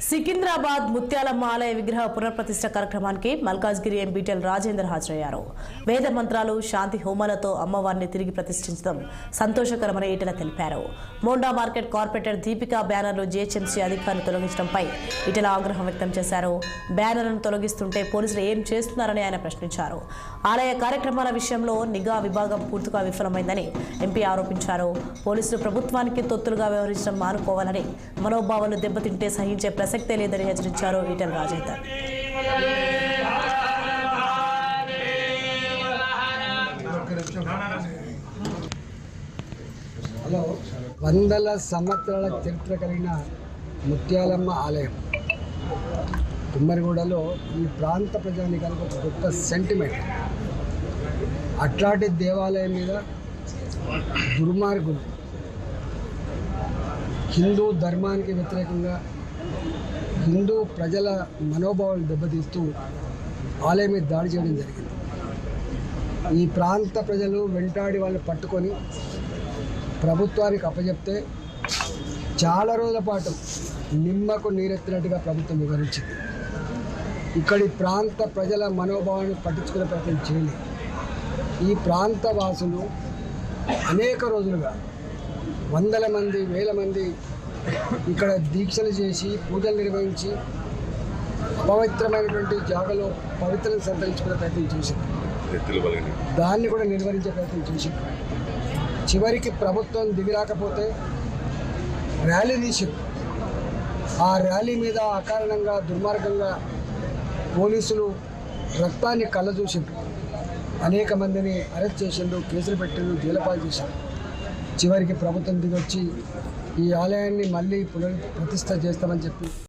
సికింద్రాబాద్ ముత్యాలమ్మ ఆలయ విగ్రహ పునఃప్రతిష్ఠ కార్యక్రమానికి మల్కాజ్గిరి ఎంపీటీఎల్ రాజేందర్ హాజరయ్యారు. వేద మంత్రాలు, శాంతి హోమాలతో అమ్మవారిని తిరిగి ప్రతిష్ఠించడం సంతోషకరమని ఈటెల తెలిపారు. మోండా మార్కెట్ కార్పొరేటర్ దీపికా బ్యానర్లు జీహెచ్ఎంసీ అధికారులు తొలగించడంపై ఈటెల ఆగ్రహం వ్యక్తం చేశారు. బ్యానర్లను తొలగిస్తుంటే పోలీసులు ఏం చేస్తున్నారని ఆయన ప్రశ్నించారు. ఆలయ కార్యక్రమాల విషయంలో నిఘా విభాగం పూర్తిగా విఫలమైందని ఎంపీ ఆరోపించారు. పోలీసులు ప్రభుత్వానికి తొత్తులుగా వ్యవహరించడం మానుకోవాలని, మనోభావాలు దెబ్బతింటే సహించే ప్రసక్తే లేదని హెచ్చరించారు ఈటెల రాజేందర్. వందల సంవత్సరాల చరిత్ర కలిగిన ముత్యాలమ్మ ఆలయం తుమ్మరిగూడలో ఈ ప్రాంత ప్రజానికానికి ఒక గొప్ప సెంటిమెంట్. అట్లాంటి దేవాలయం మీద దుర్మార్గులు హిందూ ధర్మానికి వ్యతిరేకంగా హిందూ ప్రజల మనోభావాలు దెబ్బతీస్తూ ఆలయం మీద దాడి చేయడం జరిగింది. ఈ ప్రాంత ప్రజలు వెంటాడి వాళ్ళు పట్టుకొని ప్రభుత్వానికి అప్పచెప్తే చాలా రోజుల పాటు నిమ్మకు నీరెత్తినట్టుగా ప్రభుత్వం వివరించింది. ఇక్కడి ప్రాంత ప్రజల మనోభావాన్ని పట్టించుకునే ప్రయత్నం చేయలేదు. ఈ ప్రాంత వాసులు అనేక రోజులుగా వందల మంది, వేల మంది ఇక్కడ దీక్షలు చేసి పూజలు నిర్వహించి అపవిత్రమైనటువంటి జాగలో పవిత్రను సంతరించుకునే ప్రయత్నం చేసింది. దాన్ని కూడా నిర్వహించే ప్రయత్నం చేసింది. చివరికి ప్రభుత్వం దిగిరాకపోతే ర్యాలీ తీసింది. ఆ ర్యాలీ మీద అకారణంగా దుర్మార్గంగా పోలీసులు రక్తాన్ని కళ్ళజూసిండ్రు. అనేక మందిని అరెస్ట్ చేసిండ్రు, కేసులు పెట్టిండ్రు, జైలుపాలు చేశారు. చివరికి ప్రభుత్వం దిగొచ్చి ఈ ఆలయాన్ని మళ్ళీ పునఃప్రతిష్ఠ చేస్తామని చెప్పి